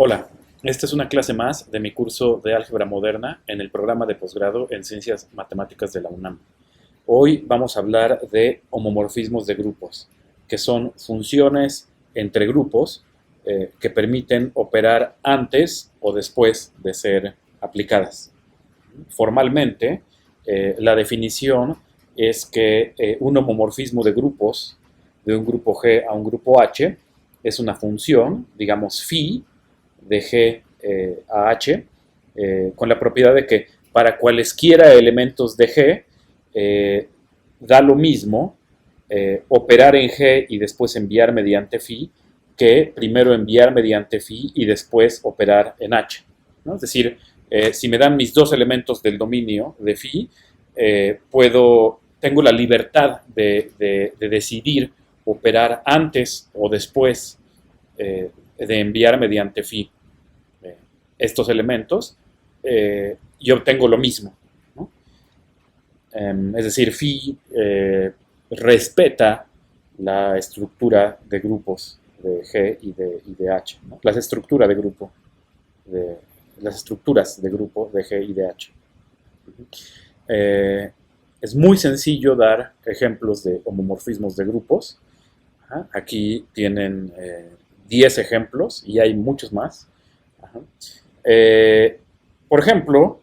Hola, esta es una clase más de mi curso de álgebra moderna en el programa de posgrado en Ciencias Matemáticas de la UNAM. Hoy vamos a hablar de homomorfismos de grupos, que son funciones entre grupos que permiten operar antes o después de ser aplicadas. Formalmente, la definición es que un homomorfismo de grupos, de un grupo G a un grupo H, es una función, digamos phi, de G a H, con la propiedad de que para cualesquiera elementos de G da lo mismo operar en G y después enviar mediante phi que primero enviar mediante phi y después operar en H, ¿no? Es decir, si me dan mis dos elementos del dominio de phi, tengo la libertad de decidir operar antes o después de enviar mediante phi estos elementos y obtengo lo mismo, ¿no? Es decir, phi respeta la estructura de grupos de G y de H, ¿no? Las estructuras de grupo de, las estructuras de grupo de G y de H. Eh, es muy sencillo dar ejemplos de homomorfismos de grupos. Ajá. Aquí tienen 10 ejemplos y hay muchos más. Ajá. Por ejemplo,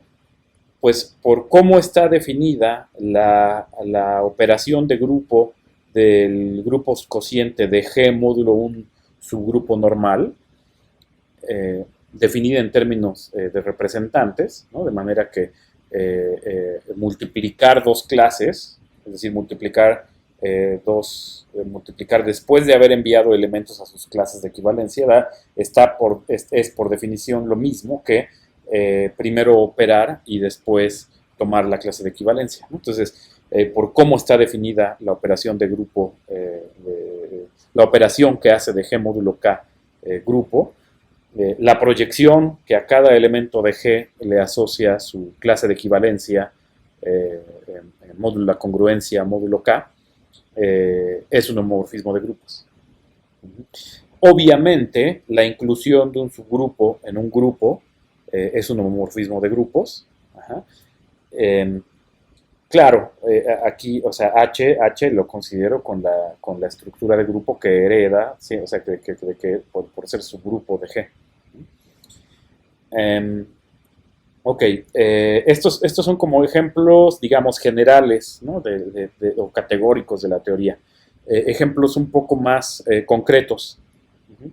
pues por cómo está definida la operación de grupo del grupo cociente de G módulo un subgrupo normal, definida en términos de representantes, ¿no? De manera que multiplicar dos clases, es decir, multiplicar después de haber enviado elementos a sus clases de equivalencia, es por definición lo mismo que primero operar y después tomar la clase de equivalencia, ¿no? Entonces, por cómo está definida la operación de grupo, la operación que hace de G módulo K grupo, la proyección que a cada elemento de G le asocia su clase de equivalencia, en módulo la congruencia módulo K, es un homomorfismo de grupos. Obviamente, la inclusión de un subgrupo en un grupo es un homomorfismo de grupos. Ajá. Claro, aquí, o sea, H lo considero con la estructura de grupo que hereda, ¿sí? O sea, por ser subgrupo de G. Ok, estos son como ejemplos, digamos, generales, ¿no? O categóricos de la teoría. Ejemplos un poco más concretos. Uh-huh.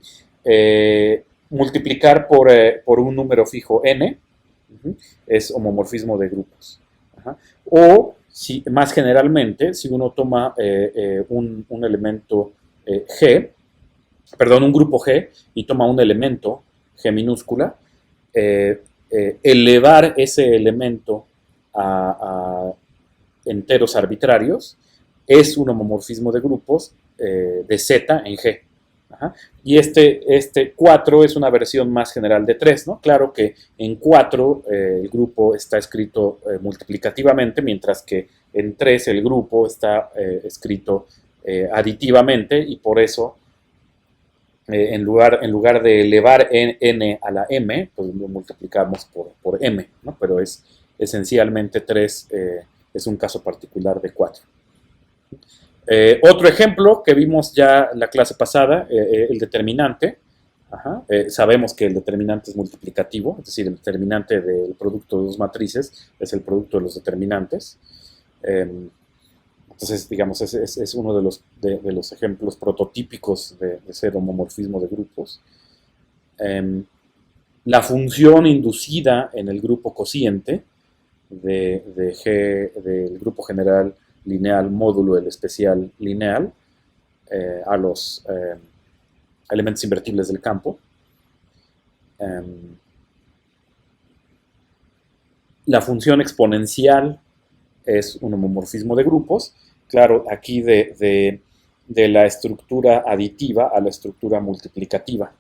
Multiplicar por un número fijo n, uh-huh, es homomorfismo de grupos. Ajá. O, más generalmente, si uno toma un elemento G, perdón, un grupo G, y toma un elemento G minúscula, elevar ese elemento a enteros arbitrarios es un homomorfismo de grupos de Z en G. Ajá. Y este 4 es una versión más general de 3, ¿no? Claro que en 4 el grupo está escrito multiplicativamente, mientras que en 3 el grupo está escrito aditivamente, y por eso en lugar de elevar n a la m, pues lo multiplicamos por m, ¿no? Pero es esencialmente 3, es un caso particular de 4. Otro ejemplo que vimos ya la clase pasada, el determinante. Ajá. Sabemos que el determinante es multiplicativo, es decir, el determinante del producto de dos matrices es el producto de los determinantes. Entonces, digamos, es uno de los ejemplos prototípicos de ser homomorfismo de grupos. La función inducida en el grupo cociente de G del grupo general lineal módulo del especial lineal a los elementos invertibles del campo. La función exponencial es un homomorfismo de grupos. Claro, aquí de la estructura aditiva a la estructura multiplicativa.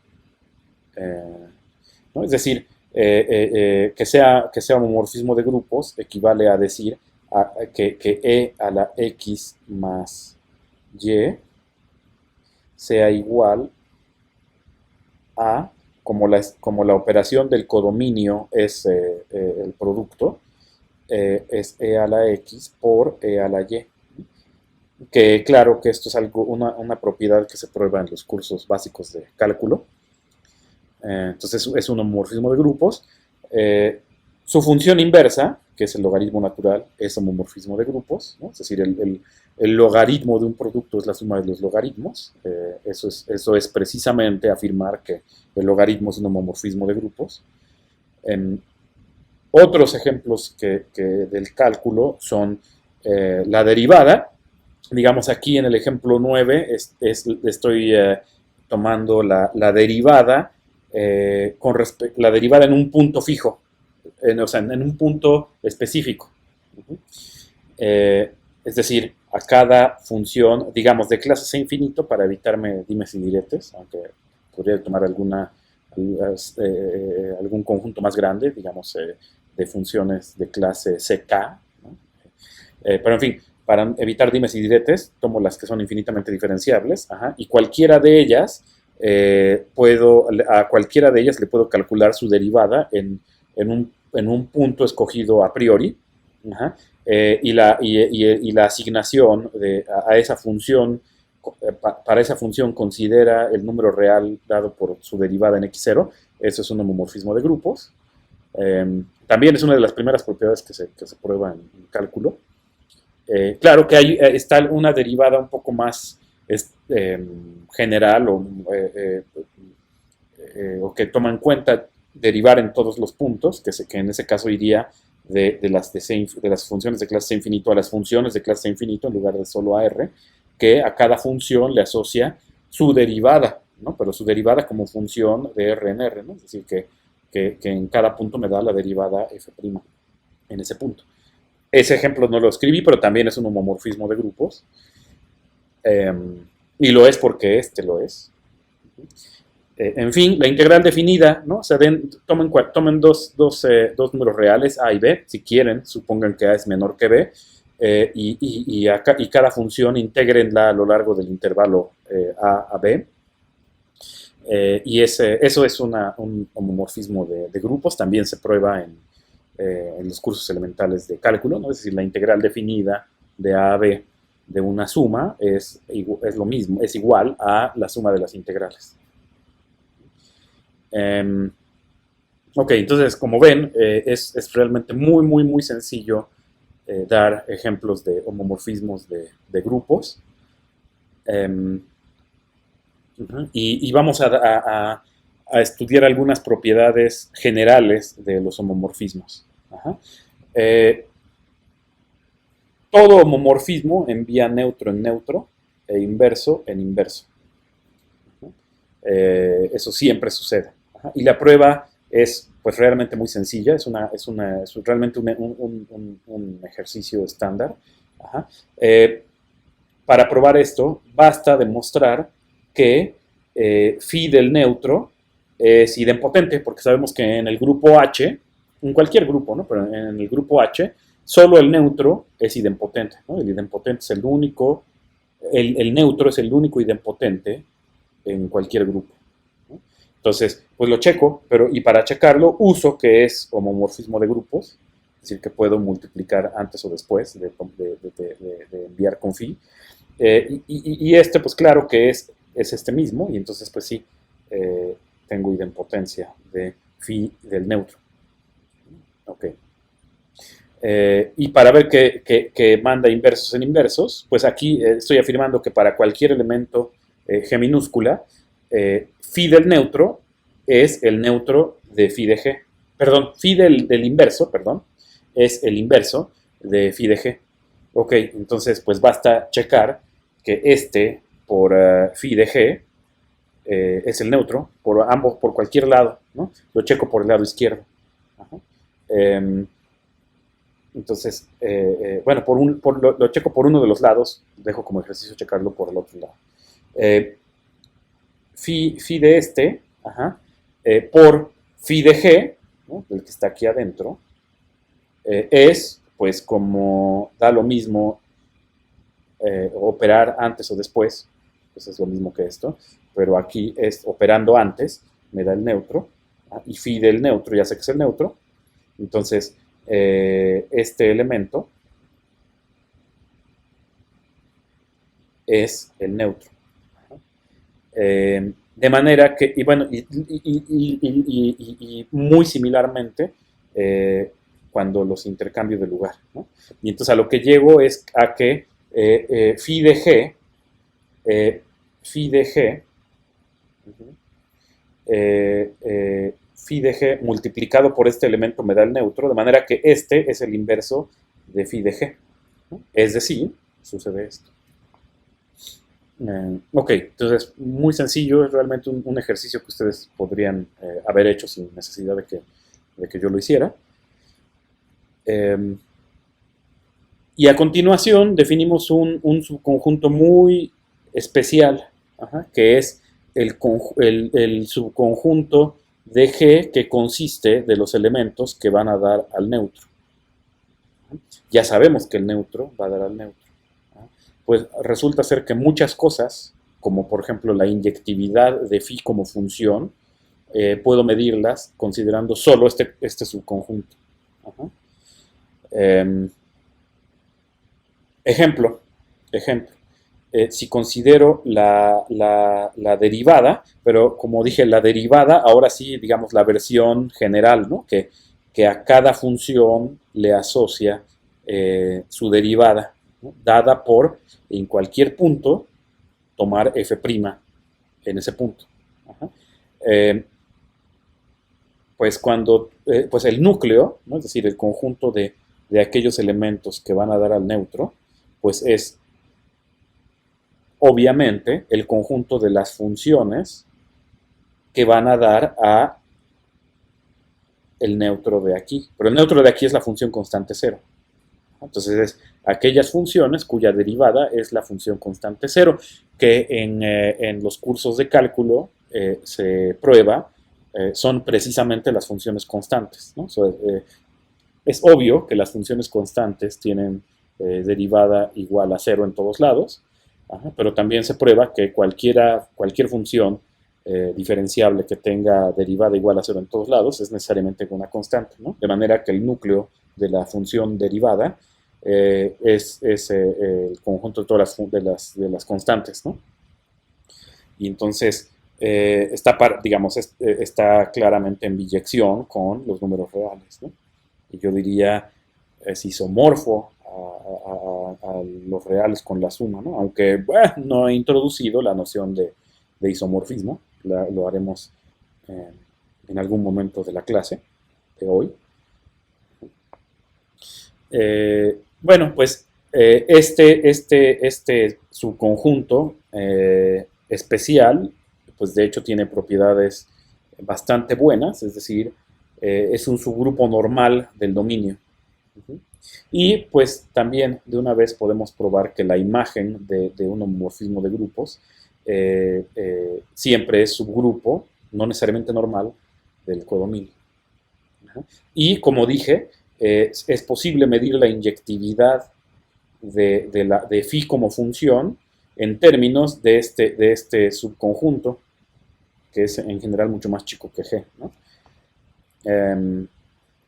¿No? Es decir, que sea homomorfismo de grupos equivale a decir que E a la X más Y sea igual a como la operación del codominio es el producto, es e a la x por e a la y. Que claro que esto es una propiedad que se prueba en los cursos básicos de cálculo. Entonces es un homomorfismo de grupos. Su función inversa, que es el logaritmo natural, es homomorfismo de grupos, ¿no? Es decir, el logaritmo de un producto es la suma de los logaritmos. Eso es precisamente afirmar que el logaritmo es un homomorfismo de grupos. Otros ejemplos del cálculo son la derivada. Digamos aquí en el ejemplo 9 estoy tomando la derivada la derivada en un punto fijo, o sea, en un punto específico. Es decir, a cada función, digamos, de clase C infinito, para evitarme dimes y diretes, aunque podría tomar algún conjunto más grande, digamos, de funciones de clase CK, ¿no? Pero en fin, para evitar dimes y diretes, tomo las que son infinitamente diferenciables, y cualquiera de ellas, a cualquiera de ellas le puedo calcular su derivada en un punto escogido a priori, y la asignación a esa función, para esa función considera el número real dado por su derivada en x0. Eso es un homomorfismo de grupos. También es una de las primeras propiedades que se prueba en cálculo. Claro que está una derivada un poco más general o que toma en cuenta derivar en todos los puntos, que en ese caso iría de las funciones de clase C infinito a las funciones de clase C infinito en lugar de solo a R, que a cada función le asocia su derivada, ¿no? Pero su derivada como función de R en R, ¿no? Es decir, que en cada punto me da la derivada f' en ese punto. Ese ejemplo no lo escribí, pero también es un homomorfismo de grupos. Y lo es porque este lo es. En fin, la integral definida, ¿no? O sea, tomen dos números reales, A y B, si quieren, supongan que A es menor que B, y cada función intégrenla a lo largo del intervalo A a B. Y eso es un homomorfismo de grupos, también se prueba en los cursos elementales de cálculo, ¿no? Es decir, la integral definida de A a B de una suma es lo mismo, es igual a la suma de las integrales. Ok, entonces, como ven, es realmente muy, muy, muy sencillo dar ejemplos de homomorfismos de grupos. Y vamos a estudiar algunas propiedades generales de los homomorfismos. Todo homomorfismo envía neutro en neutro e inverso en inverso. Eso siempre sucede. Y la prueba es pues realmente muy sencilla, es realmente un ejercicio estándar. Para probar esto, basta demostrar que phi del neutro es idempotente, porque sabemos que en el grupo H, en cualquier grupo, ¿no? Pero en el grupo H, solo el neutro es idempotente, ¿no? El idempotente es el único, el neutro es el único idempotente en cualquier grupo, ¿no? Entonces, pues lo checo, y para checarlo uso que es homomorfismo de grupos, es decir, que puedo multiplicar antes o después de enviar con phi. Y este, pues claro que es este mismo, y entonces pues sí, tengo idempotencia de phi del neutro. Ok. Y para ver que manda inversos en inversos, pues aquí estoy afirmando que para cualquier elemento G minúscula, phi del neutro es el neutro de phi de G. Perdón, phi del inverso, perdón, es el inverso de phi de G. Ok, entonces pues basta checar que este por phi de G es el neutro, por cualquier lado, ¿no? Lo checo por el lado izquierdo. Entonces, bueno, lo checo por uno de los lados, dejo como ejercicio checarlo por el otro lado. Phi de este, por phi de G, ¿no? El que está aquí adentro, es, pues como da lo mismo operar antes o después, pues es lo mismo que esto, pero aquí es operando antes, me da el neutro, y phi del neutro, ya sé que es el neutro, entonces este elemento es el neutro. De manera que, y bueno, y muy similarmente, cuando los intercambio de lugar, ¿no? Y entonces a lo que llego es a que phi de g, phi de g, phi de g multiplicado por este elemento me da el neutro, de manera que este es el inverso de phi de g, ¿no? Es decir, sucede esto. Ok, entonces muy sencillo, es realmente un ejercicio que ustedes podrían haber hecho sin necesidad de que yo lo hiciera. Eh, y a continuación definimos un subconjunto muy especial, que es el subconjunto de G que consiste de los elementos que van a dar al neutro. Ya sabemos que el neutro va a dar al neutro. Pues resulta ser que muchas cosas, como por ejemplo la inyectividad de phi como función, puedo medirlas considerando solo este subconjunto. Ajá. Eh, ejemplo, ejemplo. Si considero la derivada, pero como dije, la derivada, ahora sí, digamos, la versión general, ¿no? Que a cada función le asocia su derivada, ¿no? Dada por, en cualquier punto, tomar f' en ese punto. Ajá. Eh, pues cuando, pues el núcleo, ¿no? Es decir, el conjunto de aquellos elementos que van a dar al neutro, pues es obviamente el conjunto de las funciones que van a dar a el neutro de aquí. Pero el neutro de aquí es la función constante cero. Entonces es aquellas funciones cuya derivada es la función constante cero, que en los cursos de cálculo se prueba, son precisamente las funciones constantes, ¿no? Es obvio que las funciones constantes tienen derivada igual a cero en todos lados, pero también se prueba que cualquier función diferenciable que tenga derivada igual a cero en todos lados es necesariamente una constante, ¿no? De manera que el núcleo de la función derivada es el conjunto de todas de las constantes, ¿no? Y entonces digamos, está claramente en biyección con los números reales, ¿no? Y yo diría es isomorfo a los reales con la suma, ¿no? Aunque no he introducido la noción de isomorfismo, lo haremos eh, en algún momento de la clase de hoy. Bueno, pues este subconjunto especial, pues de hecho tiene propiedades bastante buenas, es decir, es un subgrupo normal del dominio. Uh-huh. Y pues también de una vez podemos probar que la imagen de un homomorfismo de grupos siempre es subgrupo, no necesariamente normal, del codominio. Uh-huh. Y como dije, es posible medir la inyectividad de phi como función en términos de este subconjunto, que es en general mucho más chico que G, ¿no?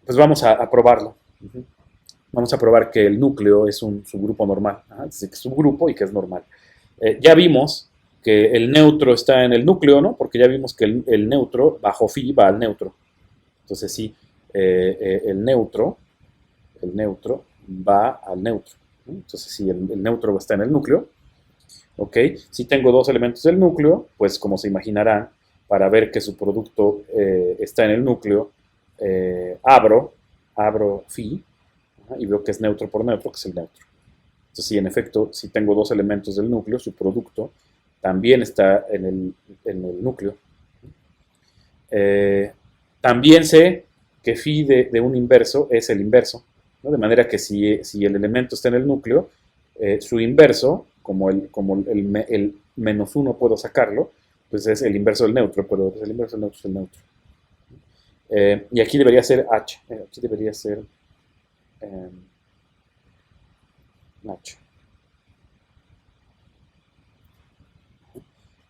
Pues vamos a probarlo. Uh-huh. Vamos a probar que el núcleo es un subgrupo normal, es decir, que es subgrupo y que es normal. Ya vimos que el neutro está en el núcleo, ¿no? Porque ya vimos que el neutro bajo phi va al neutro. Entonces sí, el neutro va al neutro, ¿no? Entonces si el neutro está en el núcleo, ¿ok? Si tengo dos elementos del núcleo, pues como se imaginarán, para ver que su producto está en el núcleo, abro phi, y veo que es neutro por neutro, que es el neutro. Entonces, sí, en efecto, si tengo dos elementos del núcleo, su producto también está en el núcleo. Eh, También sé que phi de un inverso es el inverso, ¿no? De manera que si el elemento está en el núcleo, su inverso, el menos uno puedo sacarlo, pues es el inverso del neutro, pero pues el inverso del neutro es el neutro. Y aquí debería ser h, aquí debería ser eh, h.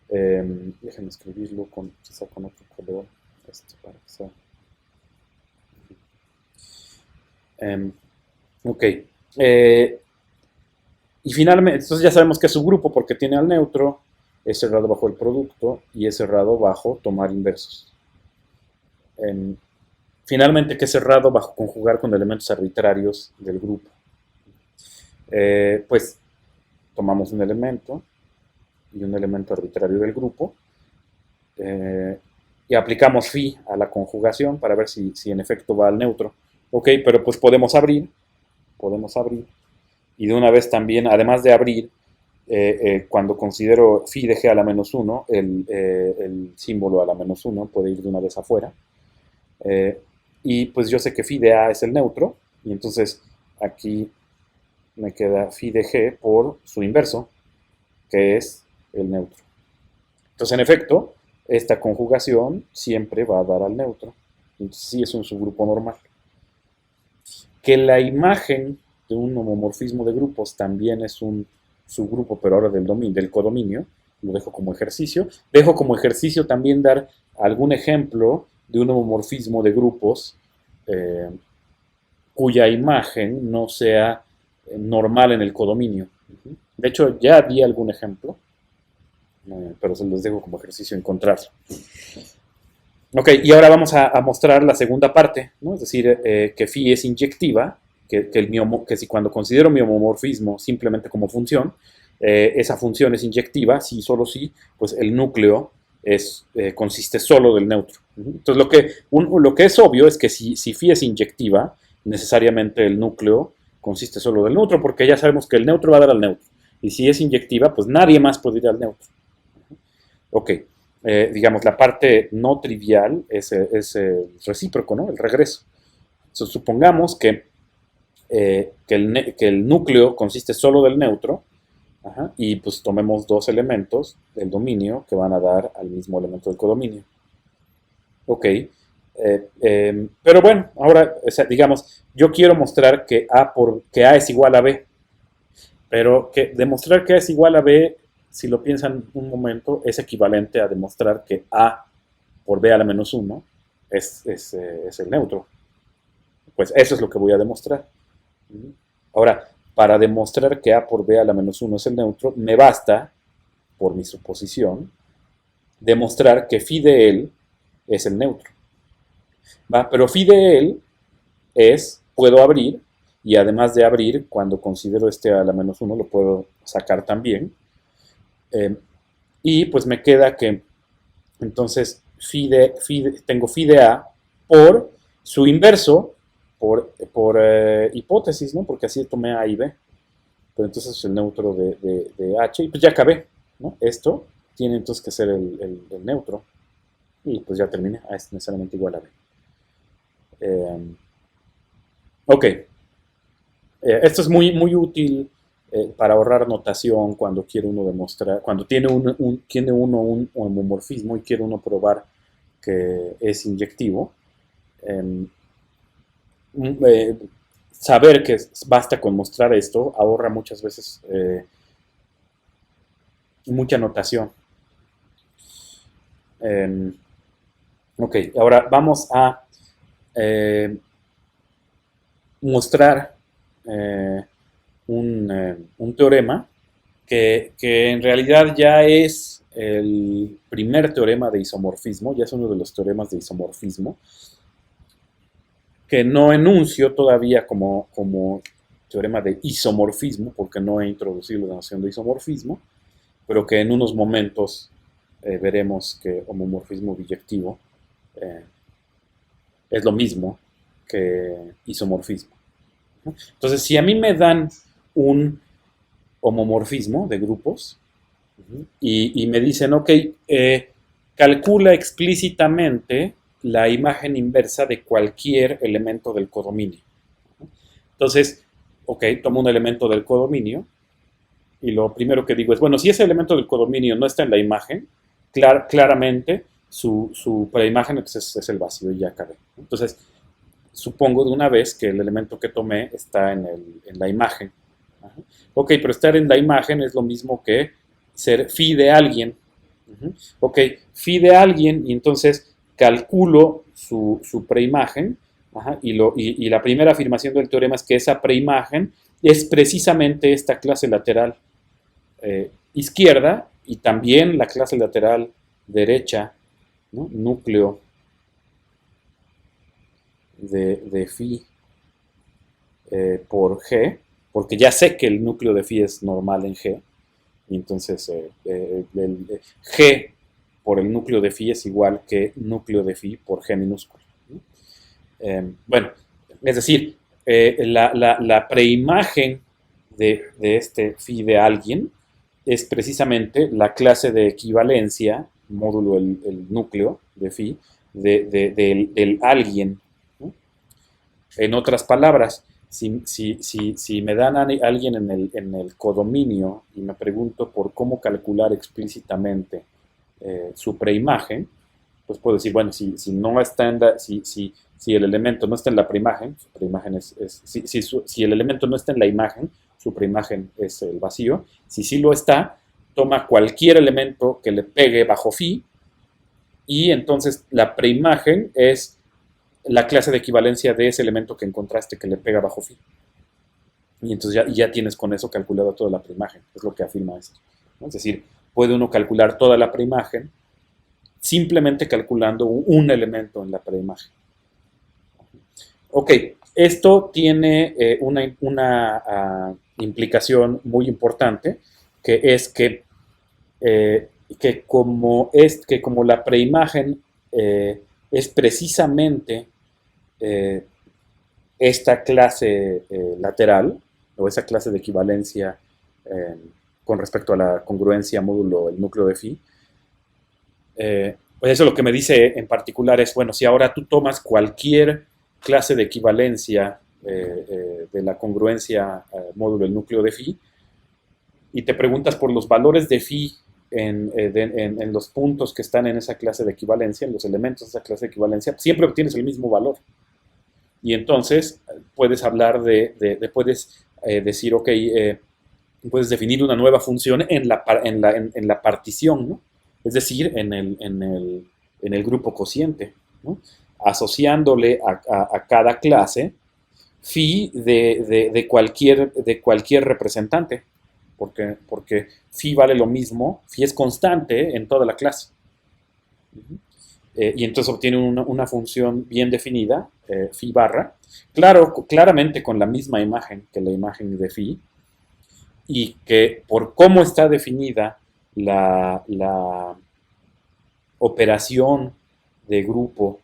Déjenme escribirlo quizá con otro color. Para que sea. Ok. Y finalmente, entonces ya sabemos que es subgrupo porque tiene al neutro, es cerrado bajo el producto y es cerrado bajo tomar inversos. Finalmente, que es cerrado bajo conjugar con elementos arbitrarios del grupo. Pues tomamos un elemento y un elemento arbitrario del grupo y aplicamos phi a la conjugación para ver si en efecto va al neutro. Ok, pero pues podemos abrir y de una vez también, además de abrir, cuando considero phi de g a la menos 1, el símbolo a la menos 1 puede ir de una vez afuera. Y pues yo sé que phi de a es el neutro, y entonces aquí me queda phi de g por su inverso, que es el neutro. Entonces, en efecto, esta conjugación siempre va a dar al neutro. Entonces, sí es un subgrupo normal. Que la imagen de un homomorfismo de grupos también es un subgrupo, pero ahora del codominio, lo dejo como ejercicio. Dejo como ejercicio también dar algún ejemplo de un homomorfismo de grupos cuya imagen no sea normal en el codominio. De hecho, ya di algún ejemplo, pero se los dejo como ejercicio encontrarlo. Ok, y ahora vamos a mostrar la segunda parte, ¿no? Es decir, que phi es inyectiva, que si cuando considero mi homomorfismo simplemente como función, esa función es inyectiva, si solo si, pues el núcleo consiste solo del neutro. Entonces lo que es obvio es que si phi es inyectiva, necesariamente el núcleo consiste solo del neutro, porque ya sabemos que el neutro va a dar al neutro. Y si es inyectiva, pues nadie más puede ir al neutro. Ok, digamos, la parte no trivial es el recíproco, ¿no? El regreso. Entonces, supongamos que el núcleo consiste solo del neutro, y pues tomemos dos elementos del dominio que van a dar al mismo elemento del codominio. Ok, pero bueno, ahora, o sea, digamos, yo quiero mostrar que A es igual a B, pero demostrar que A es igual a B, si lo piensan un momento, es equivalente a demostrar que A por B a la menos 1 es el neutro. Pues eso es lo que voy a demostrar. Ahora, para demostrar que A por B a la menos 1 es el neutro, me basta, por mi suposición, demostrar que phi de él es el neutro. ¿Va? Pero phi de él puedo abrir, y además de abrir, cuando considero este a la menos 1, lo puedo sacar también. Y pues me queda que entonces tengo phi de A por su inverso, por hipótesis, ¿no? Porque así tomé A y B. Pero entonces es el neutro de H, y pues ya acabé, ¿no? Esto tiene entonces que ser el neutro, y pues ya terminé. A es necesariamente igual a B. Ok. Esto es muy, muy útil para ahorrar notación cuando quiere uno demostrar, cuando tiene uno un homomorfismo y quiere uno probar que es inyectivo. Saber que basta con mostrar esto ahorra muchas veces mucha notación. Ok, ahora vamos a mostrar un teorema que en realidad ya es el primer teorema de isomorfismo, ya es uno de los teoremas de isomorfismo, que no enuncio todavía como teorema de isomorfismo, porque no he introducido la noción de isomorfismo, pero que en unos momentos veremos que homomorfismo biyectivo es lo mismo que isomorfismo. Entonces, si a mí me dan un homomorfismo de grupos y me dicen, ok, calcula explícitamente la imagen inversa de cualquier elemento del codominio. Entonces, ok, tomo un elemento del codominio y lo primero que digo es, bueno, si ese elemento del codominio no está en la imagen, claramente su preimagen es el vacío y ya acabé. Entonces, supongo de una vez que el elemento que tomé está en la imagen. Ok, pero estar en la imagen es lo mismo que ser phi de alguien. Ujú. Ok, phi de alguien, y entonces calculo su preimagen, ajá, y la primera afirmación del teorema es que esa preimagen es precisamente esta clase lateral izquierda y también la clase lateral derecha, ¿no? Núcleo de phi por G, porque ya sé que el núcleo de phi es normal en G, y entonces G por el núcleo de phi es igual que núcleo de phi por G minúsculo, ¿no? Bueno, es decir, la preimagen de este phi de alguien es precisamente la clase de equivalencia, módulo el núcleo de phi, del alguien, ¿no? En otras palabras, si me dan a alguien en el codominio y me pregunto por cómo calcular explícitamente su preimagen, pues puedo decir, bueno, si no está en la, si el elemento no está en la preimagen, su preimagen si el elemento no está en la imagen, su preimagen es el vacío. Si sí lo está, toma cualquier elemento que le pegue bajo phi y entonces la preimagen es la clase de equivalencia de ese elemento que encontraste que le pega bajo phi. Y entonces ya tienes con eso calculado toda la preimagen, es lo que afirma esto, ¿no? Es decir, puede uno calcular toda la preimagen simplemente calculando un elemento en la preimagen. Ok, esto tiene una implicación muy importante, que es que como la preimagen es precisamente eh, esta clase lateral, o esa clase de equivalencia eh, con respecto a la congruencia módulo el núcleo de phi, pues eso lo que me dice en particular es, bueno, si ahora tú tomas cualquier clase de equivalencia de la congruencia módulo el núcleo de phi y te preguntas por los valores de phi en los puntos que están en esa clase de equivalencia, en los elementos de esa clase de equivalencia, siempre obtienes el mismo valor. Y entonces puedes hablar puedes decir, ok, puedes definir una nueva función en la partición, ¿no? Es decir, en el grupo cociente, ¿no? Asociándole a cada clase phi de cualquier representante, porque phi vale lo mismo, phi es constante en toda la clase. Y entonces obtiene una función bien definida, phi barra, claramente con la misma imagen que la imagen de phi, y que por cómo está definida la operación de grupo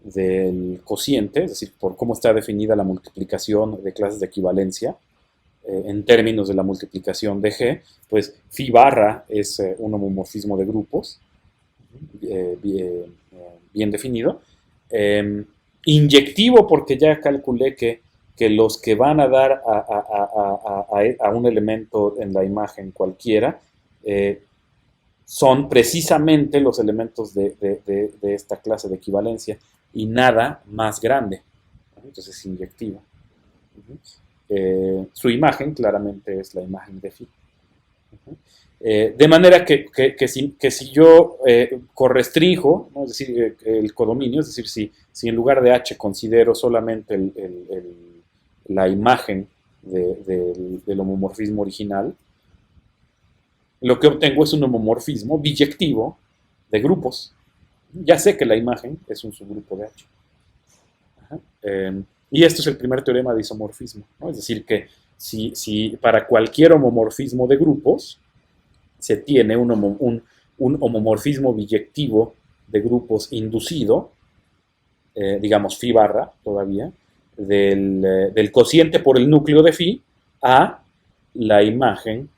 del cociente, es decir, por cómo está definida la multiplicación de clases de equivalencia en términos de la multiplicación de G, pues phi barra es un homomorfismo de grupos bien definido. Inyectivo porque ya calculé que los que van a dar a un elemento en la imagen cualquiera son precisamente los elementos de esta clase de equivalencia y nada más grande. Entonces es inyectivo. Su imagen claramente es la imagen de phi. De manera que si yo correstrijo, ¿no? Es decir, el codominio, es decir, si en lugar de H considero solamente la imagen del homomorfismo original, lo que obtengo es un homomorfismo biyectivo de grupos. Ya sé que la imagen es un subgrupo de H. Y esto es el primer teorema de isomorfismo, ¿no? Es decir, que si para cualquier homomorfismo de grupos se tiene un homomorfismo biyectivo de grupos inducido, digamos phi barra todavía, del cociente por el núcleo de phi a la imagen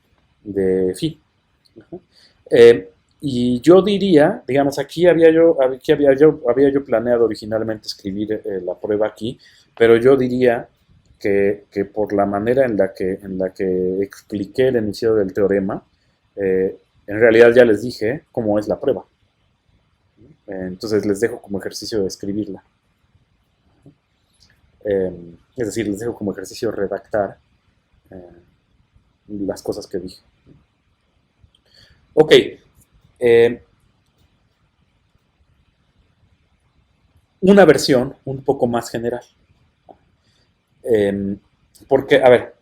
de phi. Y yo diría, digamos, había yo planeado originalmente escribir la prueba aquí, pero yo diría que por la manera en la que expliqué el enunciado del teorema, en realidad ya les dije cómo es la prueba. Entonces les dejo como ejercicio de escribirla. Es decir, les dejo como ejercicio redactar las cosas que dije. Ok, una versión un poco más general. Porque, a ver,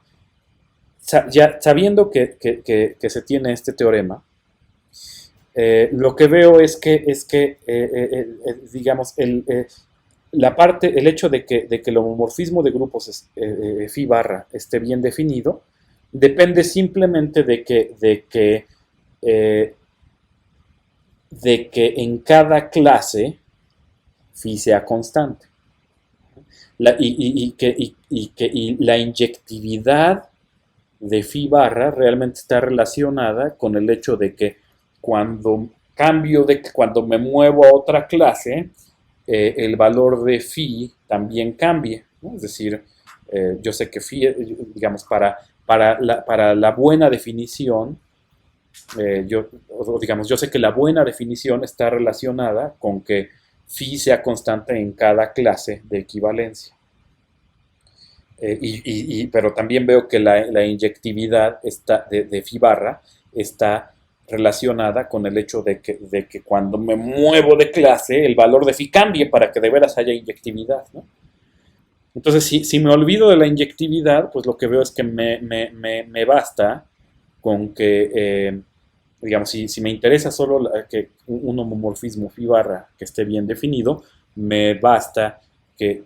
ya sabiendo que se tiene este teorema, lo que veo es que digamos, el hecho de que el homomorfismo de grupos phi barra esté bien definido depende simplemente eh, de que en cada clase phi sea constante. Y la inyectividad de phi barra realmente está relacionada con el hecho de que cuando me muevo a otra clase, el valor de phi también cambie, ¿no? Es decir, yo sé que phi, digamos, para la buena definición, yo sé que la buena definición está relacionada con que phi sea constante en cada clase de equivalencia. Pero también veo que la inyectividad de phi barra está relacionada con el hecho de que cuando me muevo de clase, el valor de phi cambie para que de veras haya inyectividad, ¿no? Entonces, si me olvido de la inyectividad, pues lo que veo es que me basta con que, digamos, si me interesa solo que un homomorfismo phi barra que esté bien definido, me basta que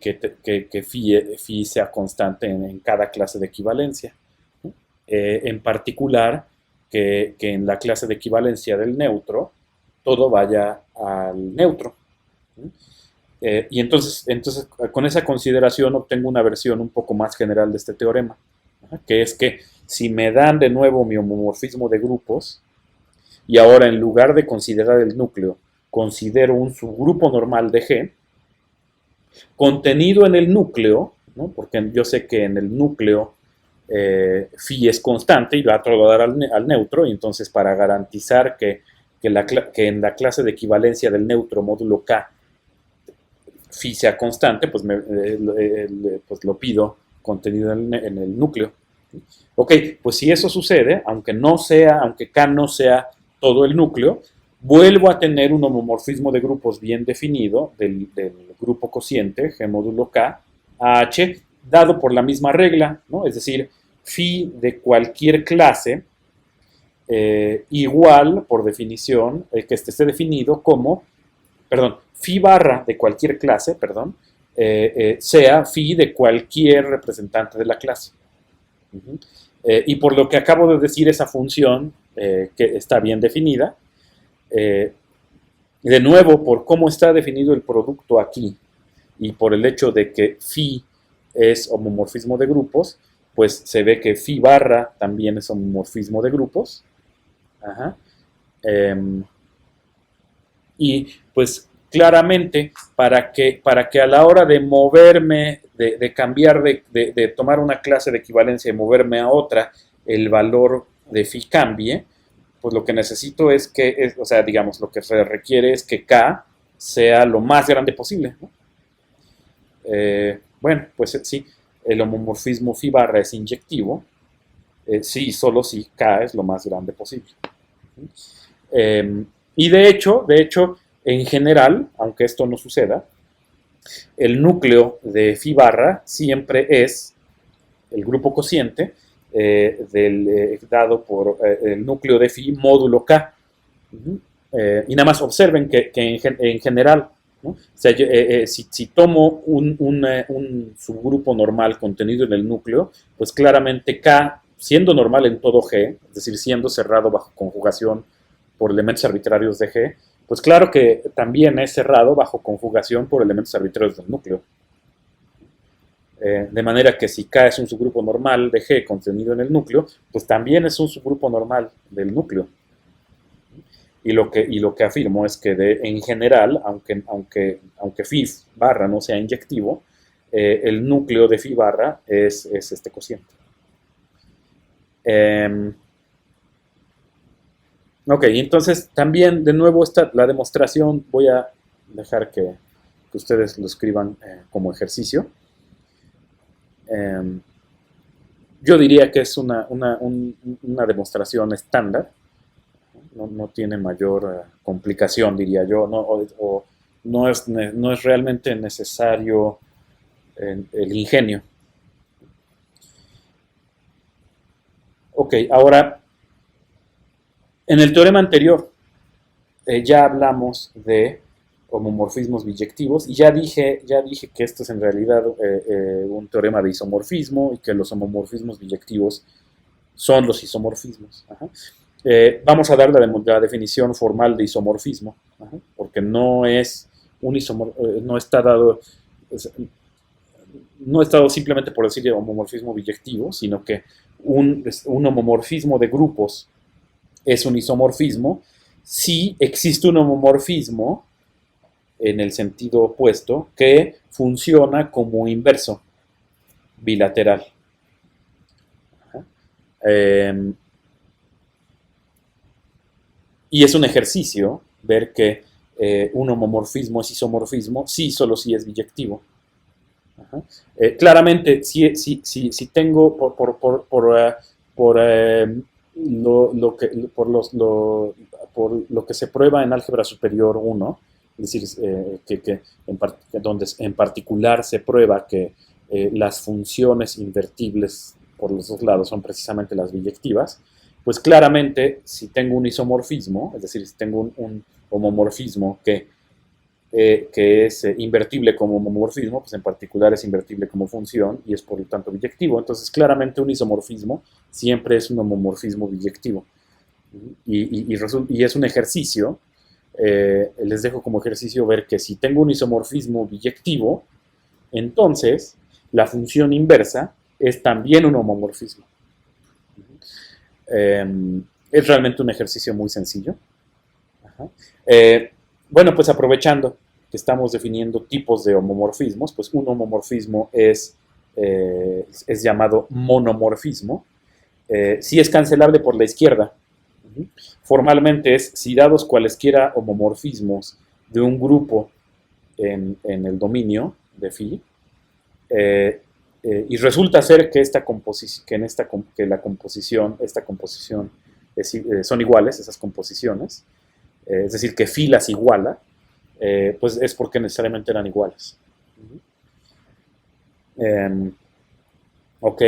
phi sea constante en cada clase de equivalencia. En particular, que en la clase de equivalencia del neutro, todo vaya al neutro. Y entonces, con esa consideración obtengo una versión un poco más general de este teorema, que es que si me dan de nuevo mi homomorfismo de grupos, y ahora en lugar de considerar el núcleo, considero un subgrupo normal de G, contenido en el núcleo, ¿no? Porque yo sé que en el núcleo phi es constante y va a trasladar al neutro, y entonces para garantizar que en la clase de equivalencia del neutro módulo K phi sea constante, pues, pues lo pido contenido en el núcleo. Ok, pues si eso sucede, aunque K no sea todo el núcleo, vuelvo a tener un homomorfismo de grupos bien definido del grupo cociente G módulo K a H, dado por la misma regla, ¿no? Es decir, phi de cualquier clase igual, por definición, que esté definido como, perdón, phi barra de cualquier clase, perdón, sea phi de cualquier representante de la clase. Y por lo que acabo de decir, esa función que está bien definida, de nuevo, por cómo está definido el producto aquí y por el hecho de que phi es homomorfismo de grupos, pues se ve que phi barra también es homomorfismo de grupos. Ajá. Y pues claramente para que a la hora de moverme, de cambiar, de tomar una clase de equivalencia y moverme a otra, el valor de phi cambie, pues lo que necesito es o sea, digamos, lo que se requiere es que K sea lo más grande posible, ¿no? Bueno, pues sí, el homomorfismo phi barra es inyectivo, sí, solo si K es lo más grande posible. Y de hecho, en general, aunque esto no suceda, el núcleo de phi barra siempre es el grupo cociente dado por el núcleo de phi módulo K. Y nada más observen que en general, ¿no? O sea, si tomo un subgrupo normal contenido en el núcleo, pues claramente K, siendo normal en todo G, es decir, siendo cerrado bajo conjugación por elementos arbitrarios de G, pues claro que también es cerrado bajo conjugación por elementos arbitrarios del núcleo. De manera que si K es un subgrupo normal de G contenido en el núcleo, pues también es un subgrupo normal del núcleo. Y lo que afirmo es que en general, aunque phi barra no sea inyectivo, el núcleo de phi barra es este cociente. Ok, entonces también de nuevo la demostración voy a dejar que ustedes lo escriban como ejercicio. Yo diría que es una demostración estándar, no tiene mayor complicación, diría yo, no es realmente necesario el ingenio. Ok, ahora, en el teorema anterior ya hablamos de homomorfismos biyectivos y ya dije que esto es en realidad un teorema de isomorfismo y que los homomorfismos biyectivos son los isomorfismos. Ajá. Vamos a dar la definición formal de isomorfismo, ajá, porque no es un no está dado, no está dado simplemente por decir homomorfismo biyectivo, sino que un homomorfismo de grupos es un isomorfismo si existe un homomorfismo en el sentido opuesto que funciona como inverso bilateral. Y es un ejercicio ver que un homomorfismo es isomorfismo, sí, solo si es biyectivo. Claramente, si tengo por lo que se prueba en álgebra superior 1, es decir, donde en particular se prueba que las funciones invertibles por los dos lados son precisamente las biyectivas, pues claramente si tengo un isomorfismo, es decir, si tengo un homomorfismo que es invertible como homomorfismo, pues en particular es invertible como función y es por lo tanto biyectivo. Entonces, claramente un isomorfismo siempre es un homomorfismo biyectivo. Y es un ejercicio, les dejo como ejercicio ver que si tengo un isomorfismo biyectivo, entonces la función inversa es también un homomorfismo. Es realmente un ejercicio muy sencillo. Ajá. Bueno, pues aprovechando que estamos definiendo tipos de homomorfismos, pues un homomorfismo es llamado monomorfismo. Si es cancelable por la izquierda. Formalmente es si dados cualesquiera homomorfismos de un grupo en el dominio de phi, y resulta ser que esta composición son iguales, esas composiciones, es decir, que phi las iguala, pues es porque necesariamente eran iguales. Ok.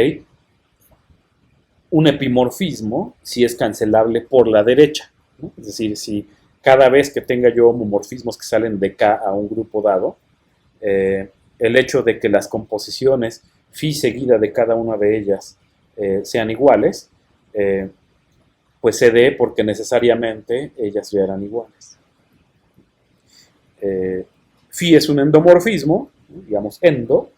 Un epimorfismo si es cancelable por la derecha, ¿no? Es decir, si cada vez que tenga yo homomorfismos que salen de K a un grupo dado, el hecho de que las composiciones phi seguida de cada una de ellas sean iguales, pues se dé porque necesariamente ellas ya eran iguales. Phi es un endomorfismo, digamos endo,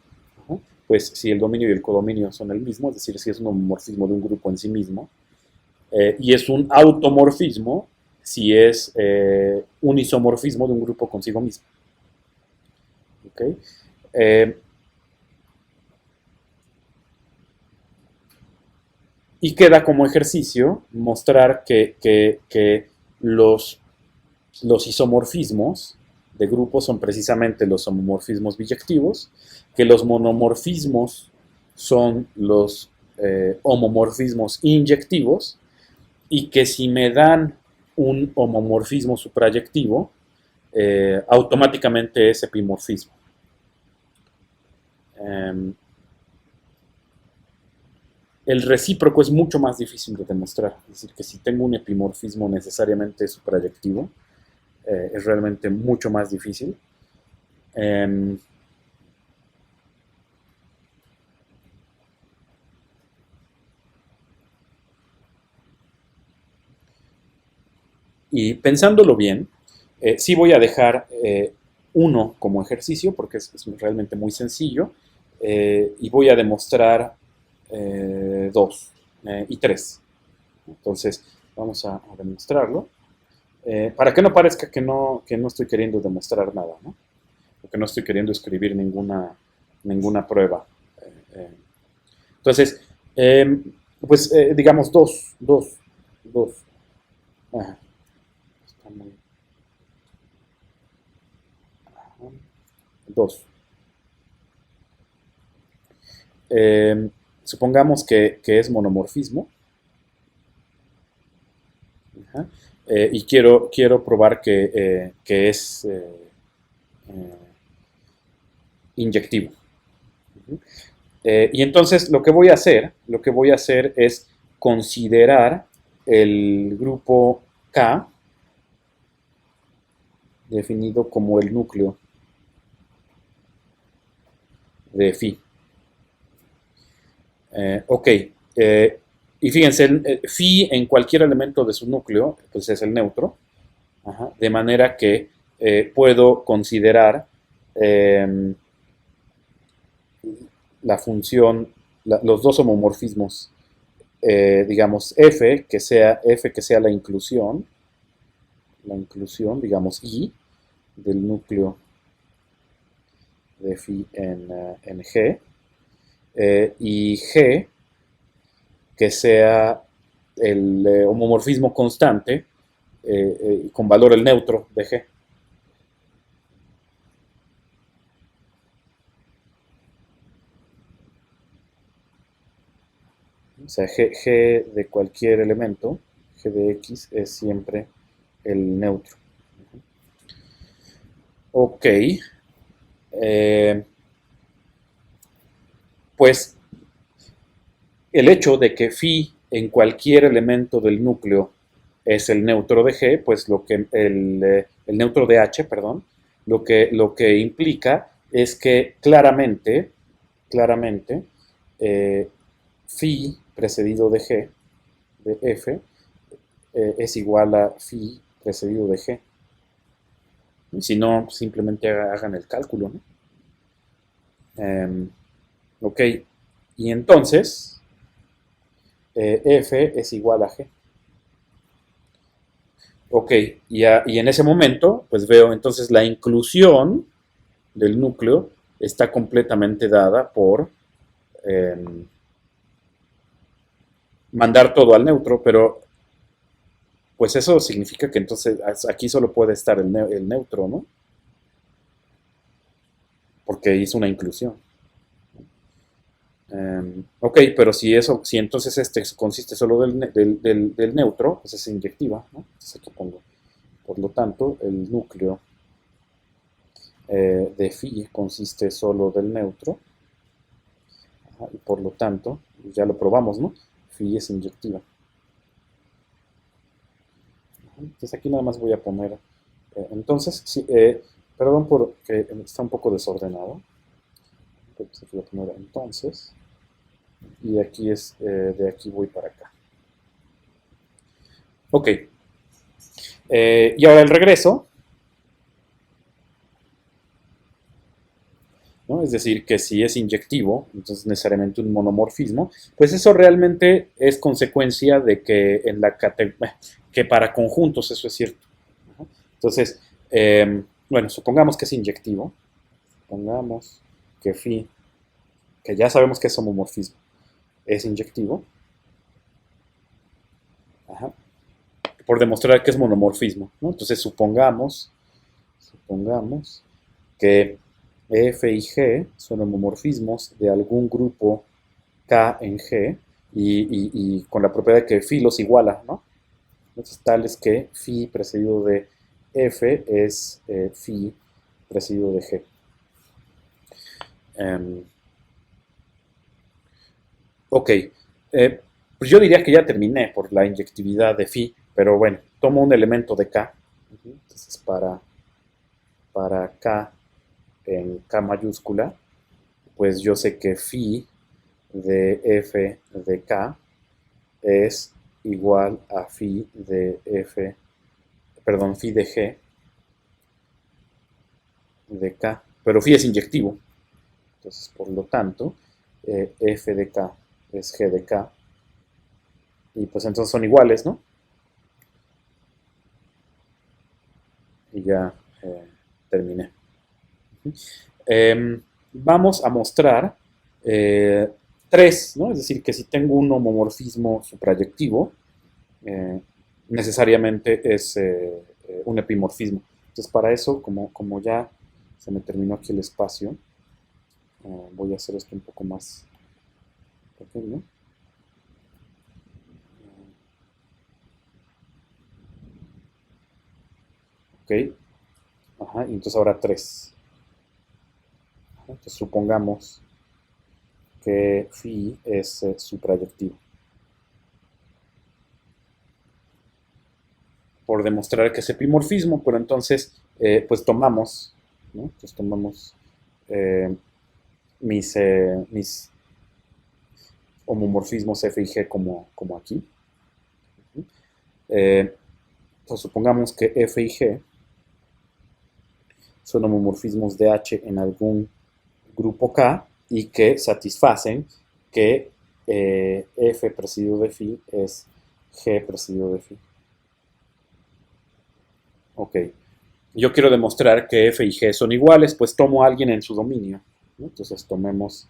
pues si el dominio y el codominio son el mismo, es decir, si es un homomorfismo de un grupo en sí mismo, y es un automorfismo si es un isomorfismo de un grupo consigo mismo. ¿Okay? Y queda como ejercicio mostrar que los isomorfismos de grupos son precisamente los homomorfismos biyectivos, que los monomorfismos son los homomorfismos inyectivos y que si me dan un homomorfismo suprayectivo, automáticamente es epimorfismo. El recíproco es mucho más difícil de demostrar, es decir, que si tengo un epimorfismo necesariamente suprayectivo, es realmente mucho más difícil. Y pensándolo bien, sí voy a dejar uno como ejercicio, porque es realmente muy sencillo, y voy a demostrar 2 y 3. Entonces, vamos a demostrarlo. Para que no parezca que no estoy queriendo demostrar nada, ¿no? O que no estoy queriendo escribir ninguna prueba. Entonces, pues digamos 2. Ajá. Está muy... 2. Supongamos que es monomorfismo. Ajá. Y quiero probar que es inyectivo. Y entonces lo que voy a hacer es considerar el grupo K definido como el núcleo de phi. Ok, y fíjense, phi en cualquier elemento de su núcleo, pues es el neutro, ajá, de manera que puedo considerar eh, la función, los dos homomorfismos, digamos, f que sea la inclusión, digamos, I del núcleo de phi en G, y G que sea el homomorfismo constante con valor el neutro de G. O sea, G de cualquier elemento, G de X, es siempre el neutro. Ok. Eh, pues el hecho de que phi en cualquier elemento del núcleo es el neutro de G, pues el neutro de H, perdón, lo que implica es que claramente, eh, phi precedido de G, de F, es igual a phi precedido de G. Y si no, simplemente hagan el cálculo, ¿no? Ok, y entonces F es igual a G. Ok, y en ese momento, pues veo entonces la inclusión del núcleo está completamente dada por eh, mandar todo al neutro, pero pues eso significa que entonces aquí solo puede estar el neutro, ¿no? Porque hizo una inclusión. Ok, pero si entonces este consiste solo del neutro, pues es inyectiva, ¿no? Entonces aquí pongo, por lo tanto, el núcleo de phi consiste solo del neutro, y por lo tanto, ya lo probamos, ¿no? Phi es inyectiva. Entonces aquí nada más voy a poner, entonces, sí, perdón porque está un poco desordenado, entonces voy a poner entonces, y aquí de aquí voy para acá. Ok, y ahora el regreso, ¿no? Es decir, que si es inyectivo, entonces necesariamente un monomorfismo, pues eso realmente es consecuencia de que en la que para conjuntos eso es cierto. ¿No? Entonces, bueno, supongamos que es inyectivo, supongamos que phi, que ya sabemos que es homomorfismo, es inyectivo, ajá, por demostrar que es monomorfismo, ¿no? Entonces supongamos que F y G son homomorfismos de algún grupo K en G y con la propiedad de que phi los iguala, ¿no? Entonces, tal es que phi precedido de F es phi precedido de G. Um, ok, pues yo diría que ya terminé por la inyectividad de phi, pero bueno, tomo un elemento de K. Entonces, para K en K mayúscula, pues yo sé que phi de F de K es igual a phi de F, perdón, phi de G de K, pero phi es inyectivo, entonces por lo tanto F de K es G de K, y pues entonces son iguales, ¿no? Y ya terminé. Vamos a mostrar tres, ¿no? Es decir, que si tengo un homomorfismo suprayectivo, eh, necesariamente es un epimorfismo. Entonces, para eso, como ya se me terminó aquí el espacio, voy a hacer esto un poco más pequeño. Ok, ajá, y entonces ahora tres. Entonces supongamos que phi es suprayectivo. Por demostrar que es epimorfismo, pero entonces pues tomamos, ¿no? Entonces tomamos mis homomorfismos F y G como aquí. Pues supongamos que F y G son homomorfismos de H en algún grupo K y que satisfacen que F presidido de phi es G presidido de phi. Ok. Yo quiero demostrar que F y G son iguales, pues tomo a alguien en su dominio, ¿no? Entonces tomemos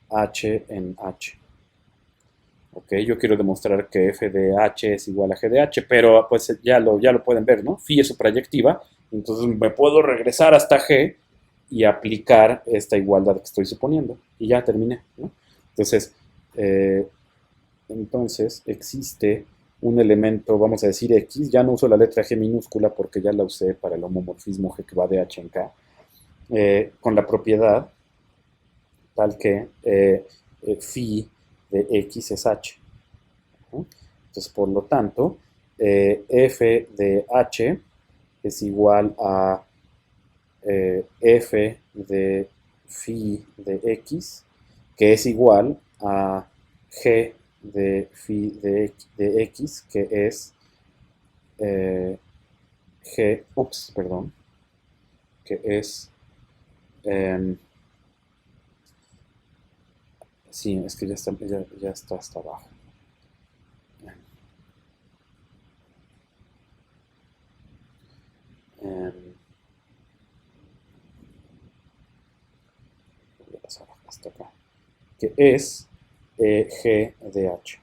H en H. Ok, yo quiero demostrar que F de H es igual a G de H, pero pues ya lo pueden ver, ¿no? Phi es suprayectiva, entonces me puedo regresar hasta G y aplicar esta igualdad que estoy suponiendo. Y ya terminé, ¿no? Entonces, eh, existe un elemento, vamos a decir X, ya no uso la letra G minúscula porque ya la usé para el homomorfismo G que va de H en K, con la propiedad tal que phi de X es H. ¿No? Entonces, por lo tanto, f de H es igual a f de phi de X, que es igual a g de phi de X, que es perdón, que es, eh, sí, es que ya está hasta abajo. Eh, voy a pasar hasta acá, que es G de H.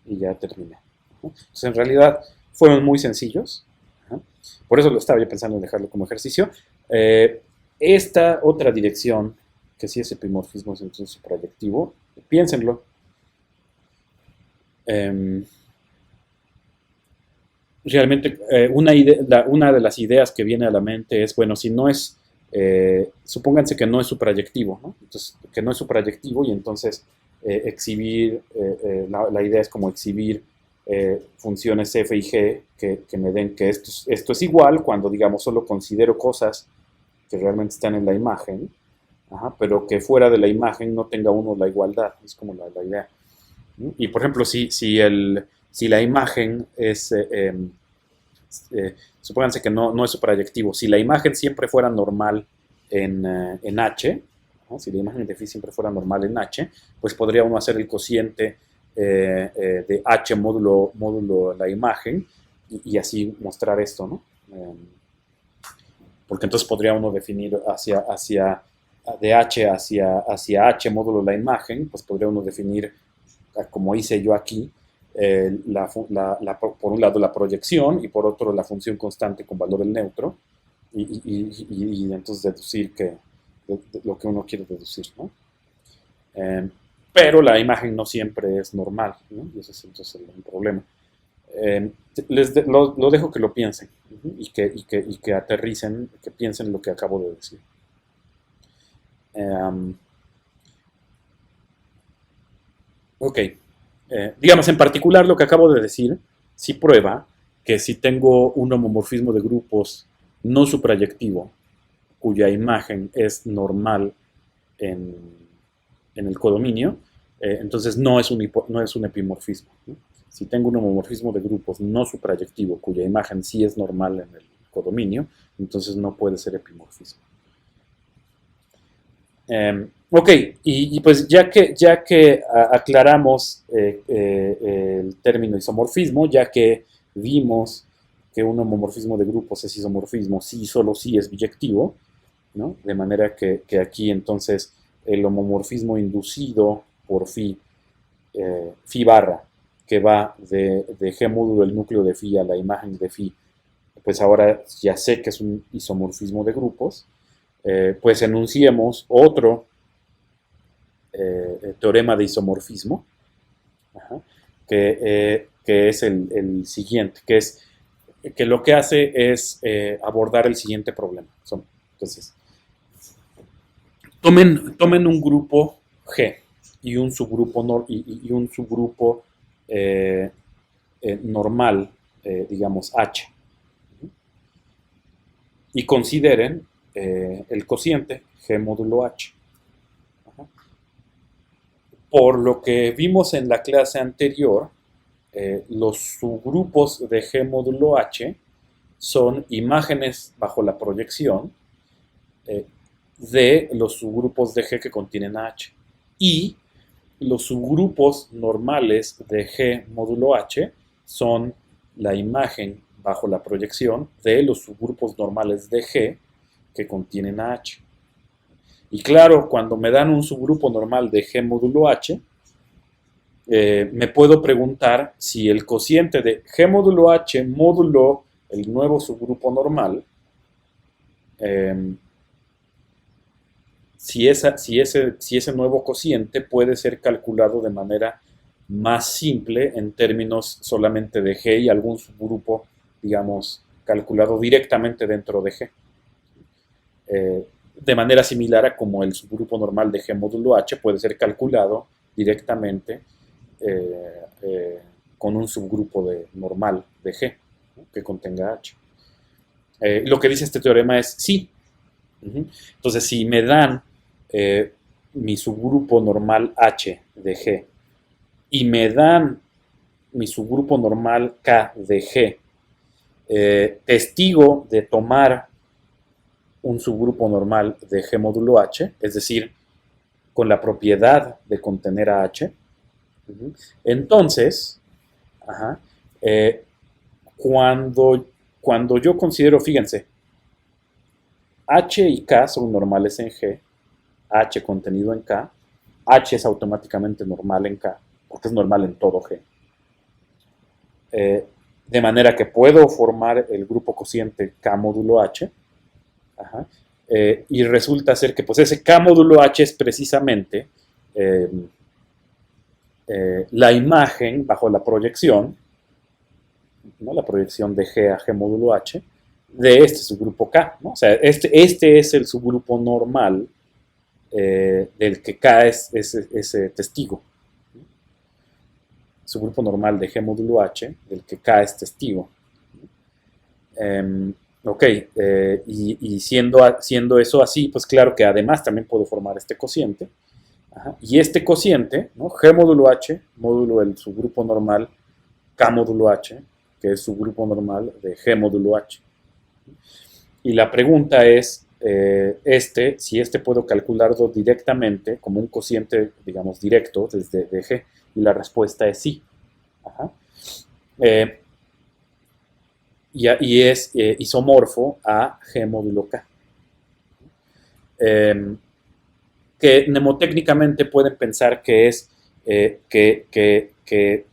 Y ya terminé. Entonces, en realidad, fueron muy sencillos. Por eso lo estaba yo pensando en dejarlo como ejercicio. Esta otra dirección, que sí es epimorfismo entonces suprayectivo, piénsenlo. Realmente, una de las ideas que viene a la mente es, bueno, si no es, supónganse que no es suprayectivo, ¿no? Entonces, que no es suprayectivo y entonces exhibir, la idea es como exhibir funciones f y g que me den que esto es igual cuando, digamos, solo considero cosas que realmente están en la imagen, pero que fuera de la imagen no tenga uno la igualdad, es como la idea. Y por ejemplo, si la imagen es, supónganse que no es suprayectivo, si la imagen siempre fuera normal en H, ¿no? Si la imagen de phi siempre fuera normal en H, pues podría uno hacer el cociente de H módulo la imagen y así mostrar esto, ¿no? Porque entonces podría uno definir de H hacia H módulo la imagen, pues podría uno definir, como hice yo aquí, por un lado la proyección y por otro la función constante con valor del neutro y entonces deducir lo que uno quiere deducir, ¿no? Pero la imagen no siempre es normal, ¿no? Y ese es entonces un problema. Lo dejo que lo piensen y que aterricen, que piensen lo que acabo de decir. Ok. Digamos, en particular, lo que acabo de decir sí prueba que si tengo un homomorfismo de grupos no suprayectivo, cuya imagen es normal en, en el codominio, entonces no es un epimorfismo, ¿no? Si tengo un homomorfismo de grupos no suprayectivo, cuya imagen sí es normal en el codominio, entonces no puede ser epimorfismo. Ok, y pues ya que aclaramos el término isomorfismo, ya que vimos que un homomorfismo de grupos es isomorfismo, sí, solo sí es biyectivo, ¿no? De manera que aquí entonces el homomorfismo inducido por phi barra, que va de G módulo el núcleo de phi a la imagen de phi, pues ahora ya sé que es un isomorfismo de grupos, pues enunciemos otro teorema de isomorfismo, ajá, que es el siguiente, que es que lo que hace es abordar el siguiente problema. Entonces, tomen un grupo G y un subgrupo, y un subgrupo normal, digamos H, y consideren el cociente G módulo H. Por lo que vimos en la clase anterior, los subgrupos de G módulo H son imágenes bajo la proyección de los subgrupos de G que contienen H. Y los subgrupos normales de G módulo H son la imagen bajo la proyección de los subgrupos normales de G que contienen H. Y claro, cuando me dan un subgrupo normal de G módulo H, me puedo preguntar si el cociente de G módulo H módulo el nuevo subgrupo normal, si ese nuevo cociente puede ser calculado de manera más simple en términos solamente de G y algún subgrupo, digamos, calculado directamente dentro de G. De manera similar a como el subgrupo normal de G módulo H puede ser calculado directamente con un subgrupo normal de G, ¿no?, que contenga H. Lo que dice este teorema es sí. Entonces, si me dan mi subgrupo normal H de G y me dan mi subgrupo normal K de G, testigo de tomar un subgrupo normal de G módulo H, es decir, con la propiedad de contener a H, entonces, cuando yo considero, fíjense, H y K son normales en G, H contenido en K, H es automáticamente normal en K, porque es normal en todo G. De manera que puedo formar el grupo cociente K módulo H, y resulta ser que pues ese K módulo H es precisamente la imagen bajo la proyección, ¿no?, la proyección de G a G módulo H, de este subgrupo K, ¿no? O sea, este es el subgrupo normal del que K es testigo. Subgrupo normal de G módulo H, del que K es testigo. Ok, y siendo eso así, pues claro que además también puedo formar este cociente. Y este cociente, ¿no?, G módulo H, módulo el subgrupo normal K módulo H, que es subgrupo normal de G módulo H. Y la pregunta es, si puedo calcularlo directamente como un cociente, digamos, directo desde de G. Y la respuesta es sí. Y es isomorfo a G módulo K. Que mnemotécnicamente pueden pensar que es que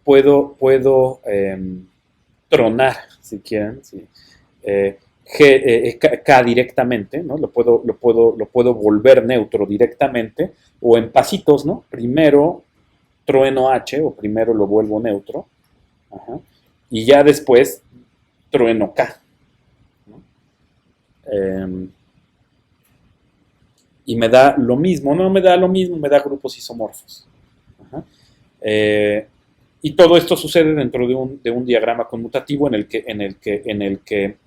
puedo tronar, si quieren, ¿sí? K directamente, ¿no? Lo puedo volver neutro directamente, o en pasitos, ¿no? Primero trueno H, o primero lo vuelvo neutro, y ya después trueno K, ¿no? Y me da lo mismo, no me da lo mismo, me da grupos isomorfos. Y todo esto sucede dentro de un diagrama conmutativo en el que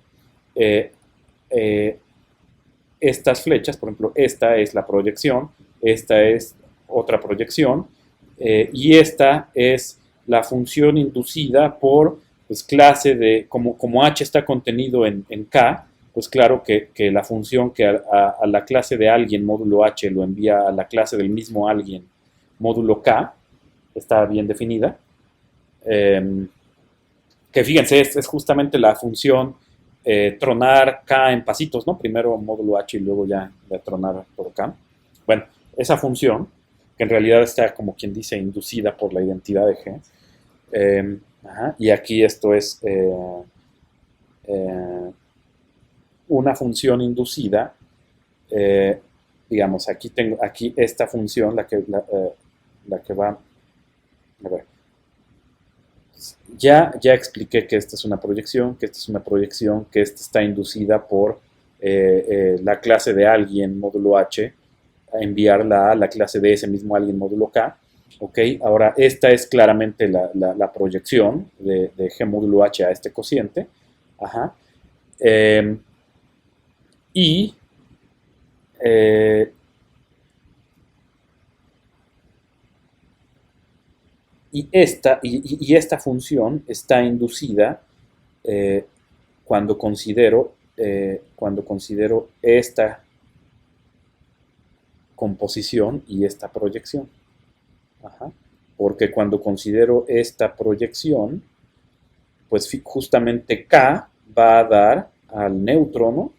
estas flechas, por ejemplo, esta es la proyección, esta es otra proyección, y esta es la función inducida por pues, clase de, como H está contenido en K, pues claro que la función que a la clase de alguien módulo H lo envía a la clase del mismo alguien módulo K, está bien definida. Que fíjense, es justamente la función tronar K en pasitos, ¿no? Primero módulo H y luego ya tronar por K. Bueno, esa función, que en realidad está como quien dice inducida por la identidad de G. Y aquí esto es una función inducida. Digamos, aquí tengo esta función, la que va, a ver, ya expliqué que esta es una proyección, que esta es una proyección, que esta está inducida por la clase de alguien módulo H a enviarla a la clase de ese mismo alguien módulo K. Ok, ahora esta es claramente la proyección de G módulo H a este cociente. Ajá. Eh, y eh, y esta función está inducida eh, cuando considero esta composición y esta proyección. Ajá. Porque cuando considero esta proyección, pues justamente K va a dar al neutro, ¿no?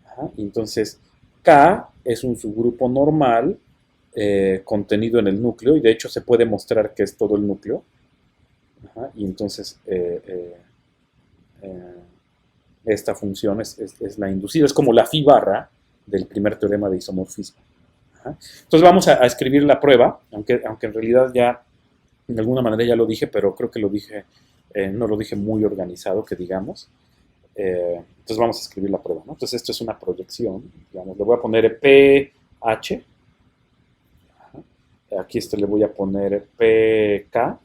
Ajá. Entonces, K es un subgrupo normal contenido en el núcleo y de hecho se puede mostrar que es todo el núcleo. Ajá. Y entonces eh, esta función es la inducida, es como la phi barra del primer teorema de isomorfismo. Ajá. Entonces vamos a escribir la prueba, aunque en realidad ya de alguna manera ya lo dije, pero creo que lo dije, no lo dije muy organizado, que digamos. Entonces vamos a escribir la prueba, ¿no? Entonces esto es una proyección, digamos, le voy a poner PH, aquí esto le voy a poner PK,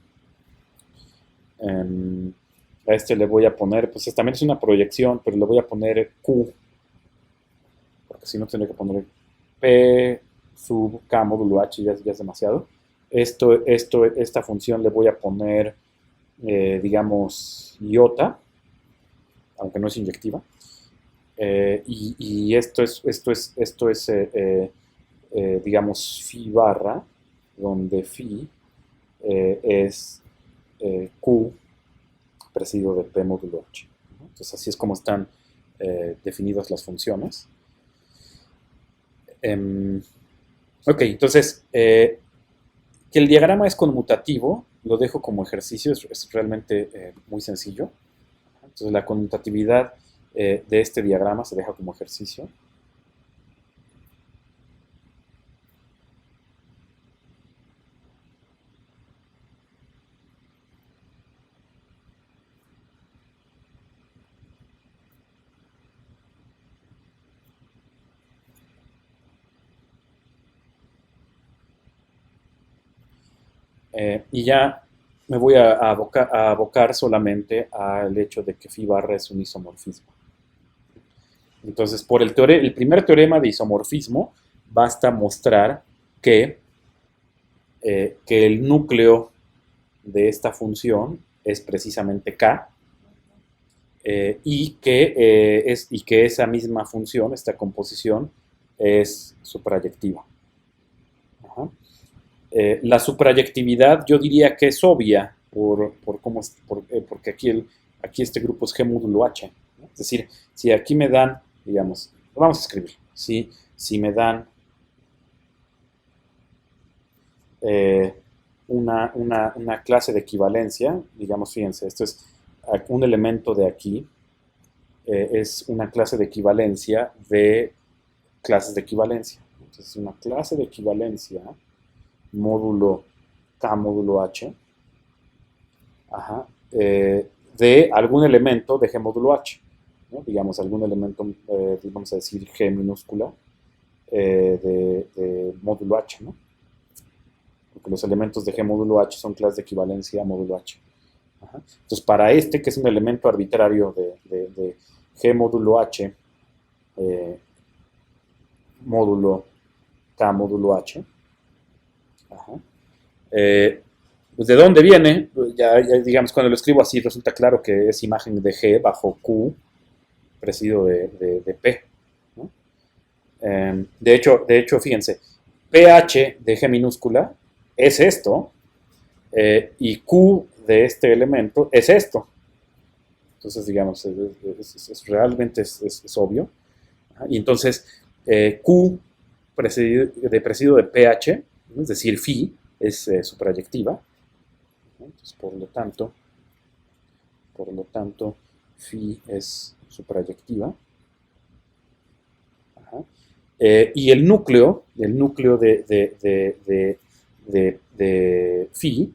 a este le voy a poner, pues también es una proyección, pero le voy a poner Q, porque si no tendría que poner P sub K módulo H, ya es demasiado. Esta función le voy a poner, digamos, iota, aunque no es inyectiva. Y digamos, phi barra, donde phi es Q presidido de P módulo H. ¿No? Entonces así es como están definidas las funciones. Ok, entonces, que el diagrama es conmutativo, lo dejo como ejercicio, es realmente muy sencillo. Entonces la conmutatividad de este diagrama se deja como ejercicio. Y ya me voy a abocar solamente al hecho de que phi barra es un isomorfismo. Entonces, por el primer teorema de isomorfismo, basta mostrar que el núcleo de esta función es precisamente K y que esa misma función, esta composición, es suprayectiva. Ajá. La suprayectividad yo diría que es obvia porque aquí este grupo es G módulo H. ¿No? Es decir, si aquí me dan, digamos, vamos a escribir, si me dan eh, una clase de equivalencia, digamos, fíjense, esto es un elemento de aquí, es una clase de equivalencia de clases de equivalencia. Entonces, una clase de equivalencia módulo K módulo H, ajá, de algún elemento de G módulo H, ¿no? Digamos, algún elemento, vamos a decir G minúscula de módulo H, ¿no? Porque los elementos de G módulo H son clases de equivalencia a módulo H. Ajá. Entonces, para este, que es un elemento arbitrario de G módulo H, eh, módulo K módulo H, ajá. Pues ¿de dónde viene? Ya, digamos, cuando lo escribo así, resulta claro que es imagen de G bajo Q presidido de P. ¿No? De hecho, fíjense, pH de G minúscula es esto, y Q de este elemento es esto. Entonces, digamos, realmente es obvio. Y entonces, Q presidido de pH, ¿no? Es decir, phi, es suprayectiva. ¿No? Entonces, por lo tanto, phi es suprayectiva. Ajá. Y el núcleo de phi,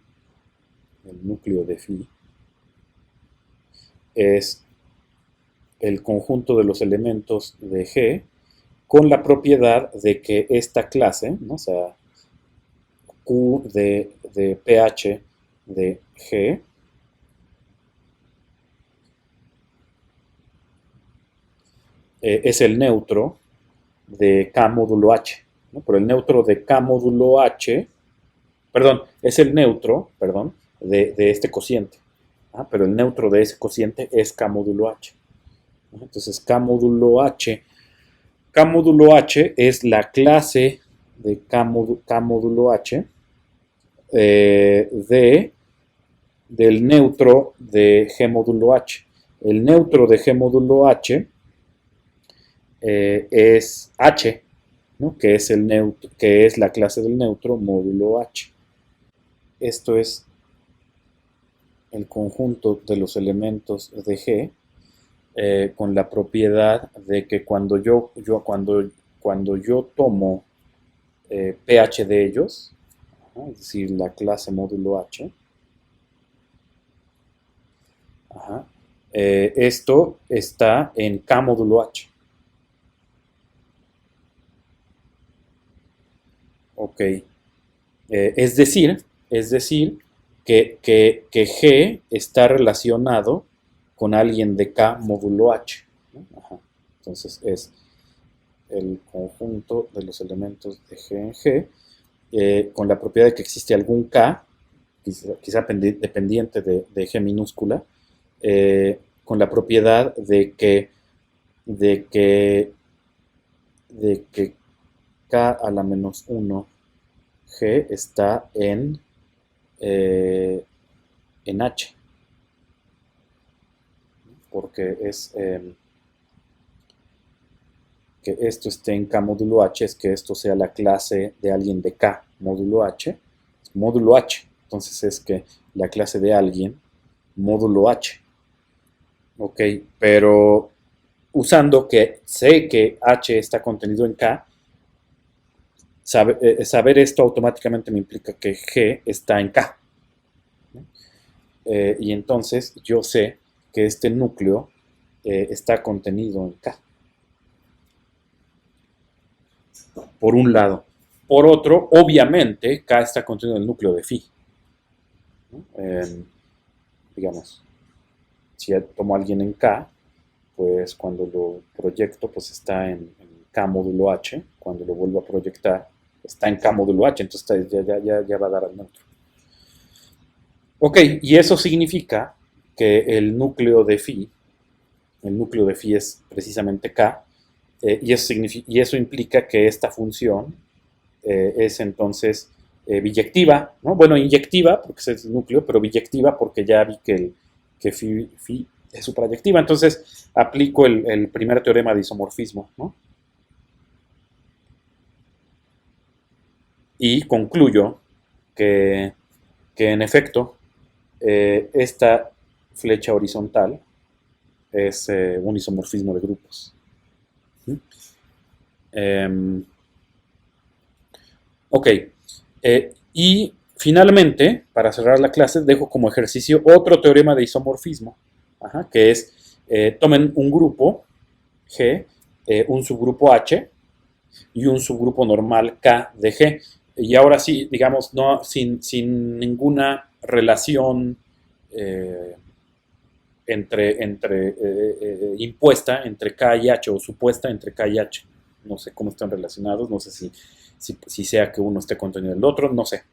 el núcleo de phi, es el conjunto de los elementos de G con la propiedad de que esta clase, ¿no? O sea, Q de pH de G es el neutro de K módulo H, ¿no? Pero el neutro de K módulo H, perdón, es el neutro, perdón, de este cociente. Pero el neutro de ese cociente es K módulo H. Entonces K módulo H es la clase de K módulo H del neutro de G módulo H. El neutro de G módulo H es H, ¿no? Que es que es la clase del neutro módulo H. Esto es el conjunto de los elementos de G con la propiedad de que cuando yo tomo pH de ellos, es decir, la clase módulo H, esto está en K módulo H. Ok. Es decir que G está relacionado con alguien de K módulo H, ¿no? Entonces es el conjunto de los elementos de G en G, con la propiedad de que existe algún K, quizá dependiente de G minúscula, con la propiedad de que K a la menos 1 G está en H, porque es que esto esté en K módulo H, es que esto sea la clase de alguien de K módulo H, entonces es que la clase de alguien módulo H, ok, pero usando que sé que H está contenido en K, saber esto automáticamente me implica que G está en K, ¿no? Y entonces yo sé que este núcleo está contenido en K. Por un lado. Por otro, obviamente, K está contenido en el núcleo de phi, ¿no? Digamos, si tomo a alguien en K, pues cuando lo proyecto, pues está en K módulo H. Cuando lo vuelvo a proyectar, está en K módulo H, entonces ya va a dar al neutro. Ok, y eso significa que el núcleo de phi es precisamente K, y eso implica que esta función es entonces biyectiva, ¿no? Bueno, inyectiva, porque es el núcleo, pero biyectiva porque ya vi que phi es suprayectiva. Entonces aplico el primer teorema de isomorfismo, ¿no? Y concluyo que en efecto esta flecha horizontal es un isomorfismo de grupos. Ok, y finalmente, para cerrar la clase, dejo como ejercicio otro teorema de isomorfismo, que es, tomen un grupo G, un subgrupo H y un subgrupo normal K de G. Y ahora sí, digamos, no, sin ninguna relación impuesta entre K y H o supuesta entre K y H. No sé cómo están relacionados, no sé si sea que uno esté contenido en el otro, no sé.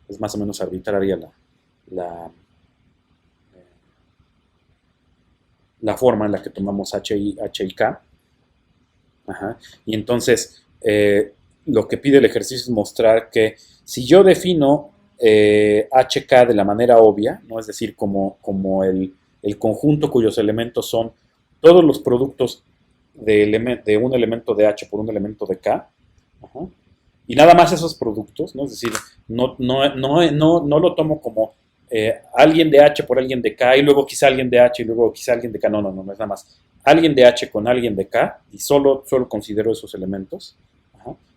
Es más o menos arbitraria la forma en la que tomamos H y K. Y entonces, lo que pide el ejercicio es mostrar que si yo defino HK de la manera obvia, ¿no? Es decir, como el conjunto cuyos elementos son todos los productos de un elemento de H por un elemento de K, y nada más esos productos, ¿no? Es decir, no lo tomo como alguien de H por alguien de K y luego quizá alguien de H y luego quizá alguien de K, no es nada más alguien de H con alguien de K y solo considero esos elementos.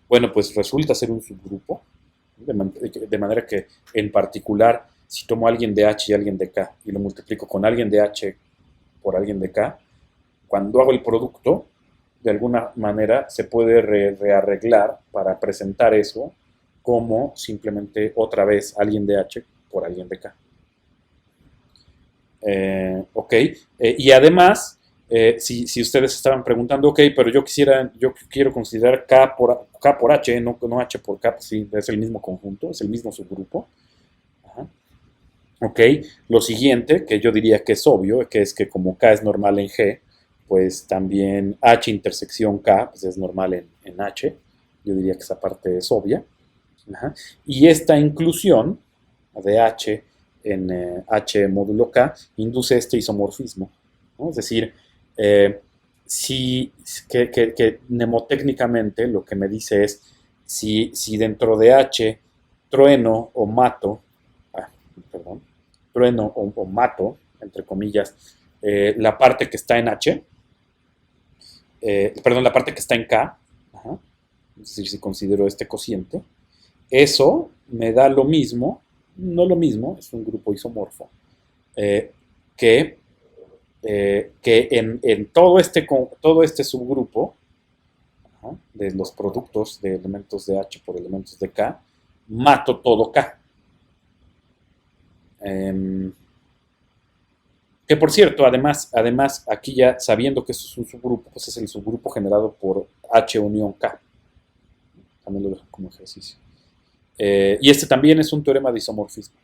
Bueno, pues resulta ser un subgrupo, de manera que en particular si tomo a alguien de H y alguien de K y lo multiplico con alguien de H por alguien de K, cuando hago el producto, de alguna manera se puede rearreglar para presentar eso como simplemente otra vez alguien de H por alguien de K. Ok, y además, si ustedes estaban preguntando, ok, pero yo quiero considerar K por H, no H por K, pues sí, es el mismo conjunto, es el mismo subgrupo. Ajá. Ok, lo siguiente, que yo diría que es obvio, que es que como K es normal en G, pues también H intersección K pues es normal en H. Yo diría que esa parte es obvia. Ajá. Y esta inclusión de H en H módulo K induce este isomorfismo, ¿no? Es decir, eh, si, que mnemotécnicamente lo que me dice es si dentro de H trueno o mato, ah, perdón, trueno o mato, entre comillas, la parte que está en H, perdón, la parte que está en K, ajá, es decir, si considero este cociente, eso me da lo mismo, no lo mismo, es un grupo isomorfo, eh, que, que en todo este subgrupo, ajá, de los productos de elementos de H por elementos de K, mato todo K. Eh, que por cierto, además, aquí ya sabiendo que eso es un subgrupo, pues es el subgrupo generado por H unión K. También lo dejo como ejercicio. Y este también es un teorema de isomorfismo.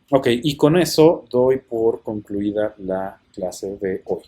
Ok, y con eso doy por concluida la clase de hoy.